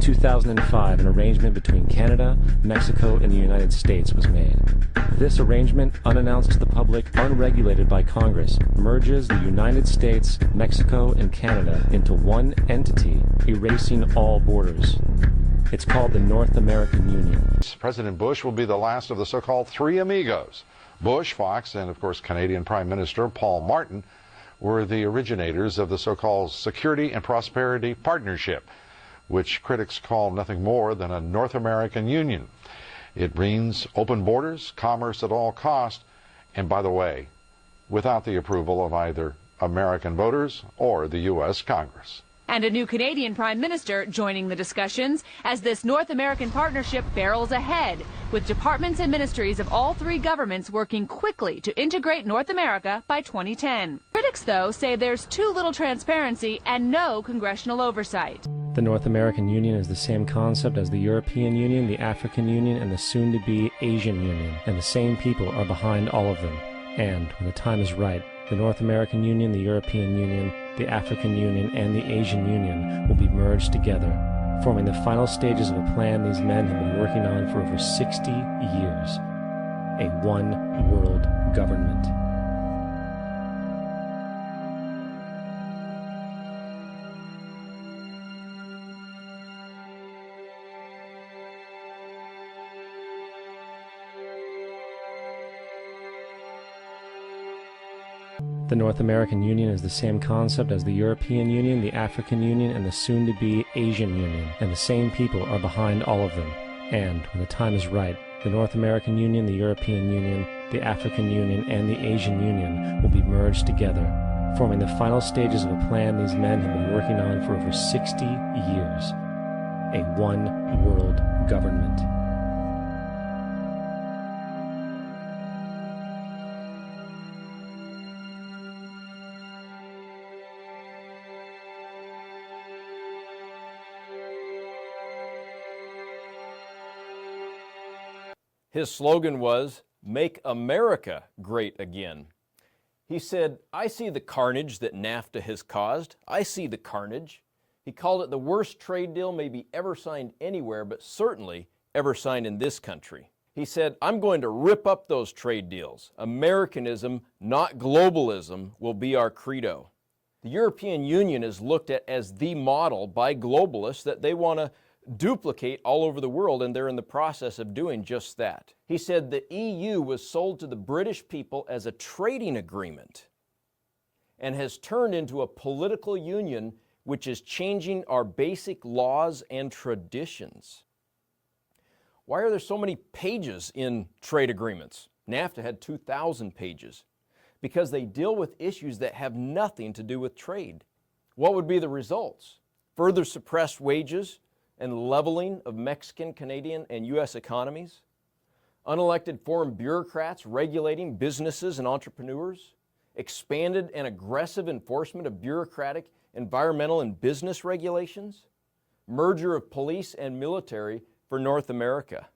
2005, an arrangement between Canada, Mexico, and the United States was made. This arrangement, unannounced to the public, unregulated by Congress, merges the United States, Mexico, and Canada into one entity, erasing all borders. It's called the North American Union. President Bush will be the last of the so-called three amigos. Bush, Fox, and of course Canadian Prime Minister Paul Martin were the originators of the so-called Security and Prosperity Partnership, which critics call nothing more than a North American Union. It means open borders, commerce at all cost, and by the way, without the approval of either American voters or the U.S. Congress. And a new Canadian Prime Minister joining the discussions as this North American partnership barrels ahead, with departments and ministries of all three governments working quickly to integrate North America by 2010. Critics, though, say there's too little transparency and no congressional oversight. The North American Union is the same concept as the European Union, the African Union, and the soon-to-be Asian Union, and the same people are behind all of them. And, when the time is right, the North American Union, the European Union, the African Union, and the Asian Union will be merged together, forming the final stages of a plan these men have been working on for over 60 years. A one-world government. The North American Union is the same concept as the European Union, the African Union, and the soon-to-be Asian Union, and the same people are behind all of them. And, when the time is right, the North American Union, the European Union, the African Union, and the Asian Union will be merged together, forming the final stages of a plan these men have been working on for over 60 years. A one-world government. His slogan was, "Make America Great Again." He said, "I see the carnage that NAFTA has caused. I see the carnage." He called it the worst trade deal maybe ever signed anywhere, but certainly ever signed in this country. He said, "I'm going to rip up those trade deals. Americanism, not globalism, will be our credo." The European Union is looked at as the model by globalists that they want to duplicate all over the world, and they're in the process of doing just that. He said the EU was sold to the British people as a trading agreement and has turned into a political union which is changing our basic laws and traditions. Why are there so many pages in trade agreements? NAFTA had 2,000 pages. Because they deal with issues that have nothing to do with trade. What would be the results? Further suppressed wages and leveling of Mexican, Canadian, and U.S. economies, unelected foreign bureaucrats regulating businesses and entrepreneurs, expanded and aggressive enforcement of bureaucratic, environmental, and business regulations, merger of police and military for North America.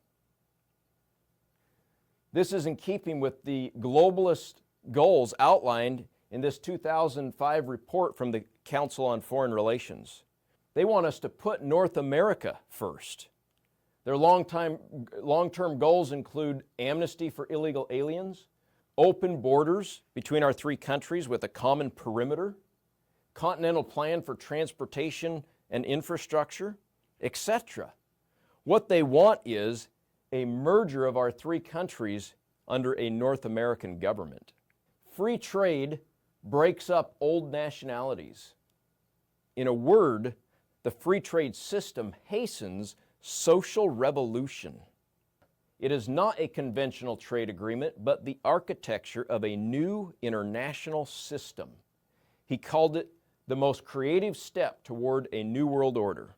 This is in keeping with the globalist goals outlined in this 2005 report from the Council on Foreign Relations. They want us to put North America first. Their long-term goals include amnesty for illegal aliens, open borders between our three countries with a common perimeter, continental plan for transportation and infrastructure, etc. What they want is a merger of our three countries under a North American government. Free trade breaks up old nationalities. In a word, the free trade system hastens social revolution. It is not a conventional trade agreement, but the architecture of a new international system. He called it the most creative step toward a new world order.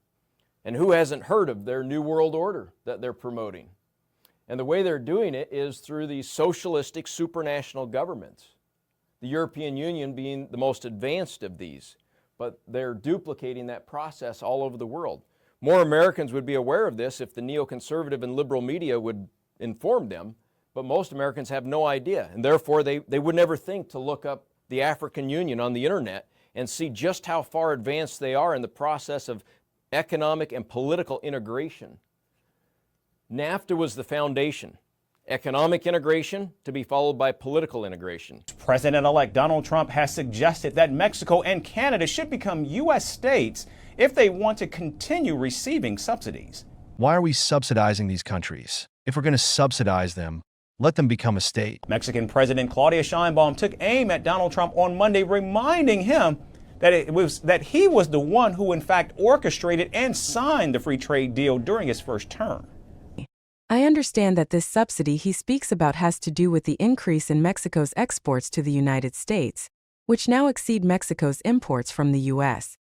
And who hasn't heard of their new world order that they're promoting? And the way they're doing it is through these socialistic supranational governments. The European Union being the most advanced of these. But they're duplicating that process all over the world. More Americans would be aware of this if the neoconservative and liberal media would inform them, but most Americans have no idea, and therefore they would never think to look up the African Union on the internet and see just how far advanced they are in the process of economic and political integration. NAFTA was the foundation. Economic integration to be followed by political integration. President-elect Donald Trump has suggested that Mexico and Canada should become U.S. states if they want to continue receiving subsidies. Why are we subsidizing these countries? If we're going to subsidize them, let them become a state. Mexican President Claudia Sheinbaum took aim at Donald Trump on Monday, reminding him that he was the one who in fact orchestrated and signed the free trade deal during his first term. I understand that this subsidy he speaks about has to do with the increase in Mexico's exports to the United States, which now exceed Mexico's imports from the U.S.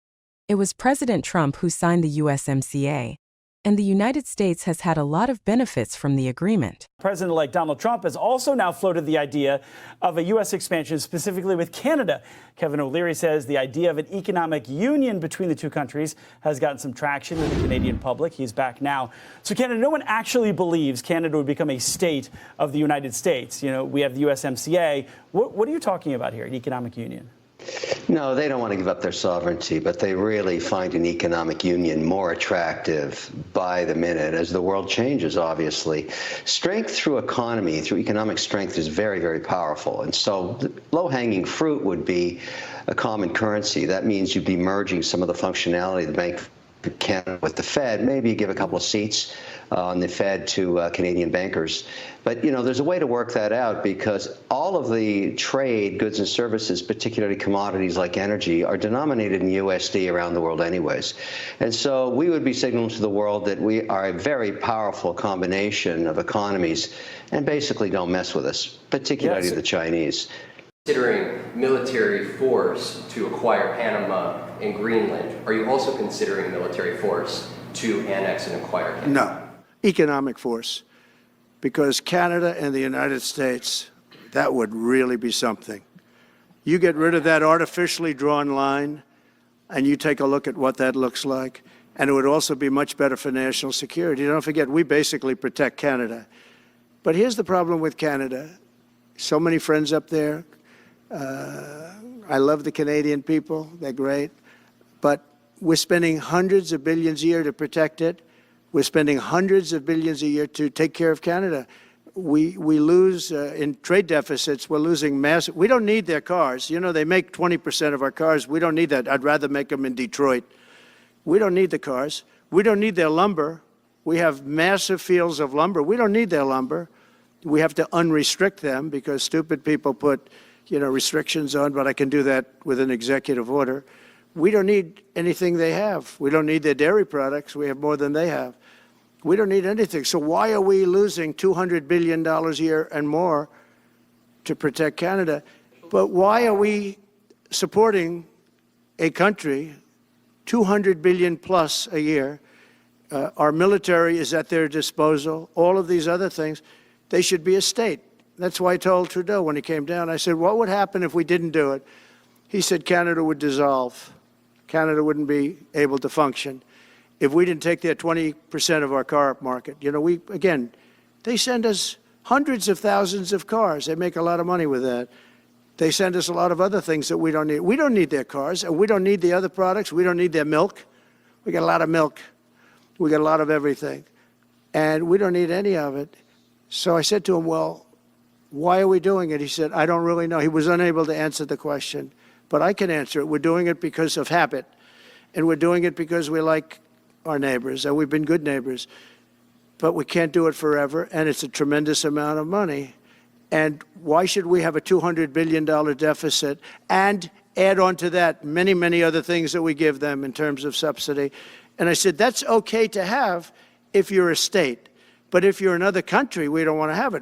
It was President Trump who signed the USMCA, and the United States has had a lot of benefits from the agreement. President-elect Donald Trump has also now floated the idea of a U.S. expansion specifically with Canada. Kevin O'Leary says the idea of an economic union between the two countries has gotten some traction with the Canadian public. He's back now. So, Canada, no one actually believes Canada would become a state of the United States. You know, we have the USMCA. What are you talking about here, an economic union? No, they don't want to give up their sovereignty, but they really find an economic union more attractive by the minute as the world changes, obviously. Strength through economy, through economic strength is very, very powerful. And so the low-hanging fruit would be a common currency. That means you'd be merging some of the functionality of the Bank of Canada with the Fed. Maybe you give a couple of seats on the Fed to Canadian bankers. But, you know, there's a way to work that out because all of the trade, goods and services, particularly commodities like energy, are denominated in USD around the world anyways. And so we would be signaling to the world that we are a very powerful combination of economies and basically don't mess with us, particularly the Chinese. Considering military force to acquire Panama and Greenland, are you also considering military force to annex and acquire Canada? No. Economic force, because Canada and the United States, that would really be something. You get rid of that artificially drawn line, and you take a look at what that looks like, and it would also be much better for national security. Don't forget, we basically protect Canada. But here's the problem with Canada. So many friends up there. I love the Canadian people. They're great. But we're spending hundreds of billions a year to protect it. We're spending hundreds of billions a year to take care of Canada. We lose in trade deficits. We're losing massive. We don't need their cars. You know, they make 20% of our cars. We don't need that. I'd rather make them in Detroit. We don't need the cars. We don't need their lumber. We have massive fields of lumber. We don't need their lumber. We have to unrestrict them because stupid people put, you know, restrictions on, but I can do that with an executive order. We don't need anything they have. We don't need their dairy products. We have more than they have. We don't need anything. So why are we losing $200 billion a year and more to protect Canada? But why are we supporting a country, $200 billion plus a year? Our military is at their disposal. All of these other things, they should be a state. That's why I told Trudeau when he came down, I said, what would happen if we didn't do it? He said Canada would dissolve. Canada wouldn't be able to function if we didn't take their 20% of our car market. You know, again, they send us hundreds of thousands of cars. They make a lot of money with that. They send us a lot of other things that we don't need. We don't need their cars, and we don't need the other products. We don't need their milk. We got a lot of milk. We got a lot of everything. And we don't need any of it. So I said to him, well, why are we doing it? He said, I don't really know. He was unable to answer the question. But I can answer it. We're doing it because of habit. And we're doing it because we like our neighbors, and we've been good neighbors. But we can't do it forever, and it's a tremendous amount of money. And why should we have a $200 billion deficit and add on to that many, many other things that we give them in terms of subsidy? And I said, that's okay to have if you're a state. But if you're another country, we don't want to have it.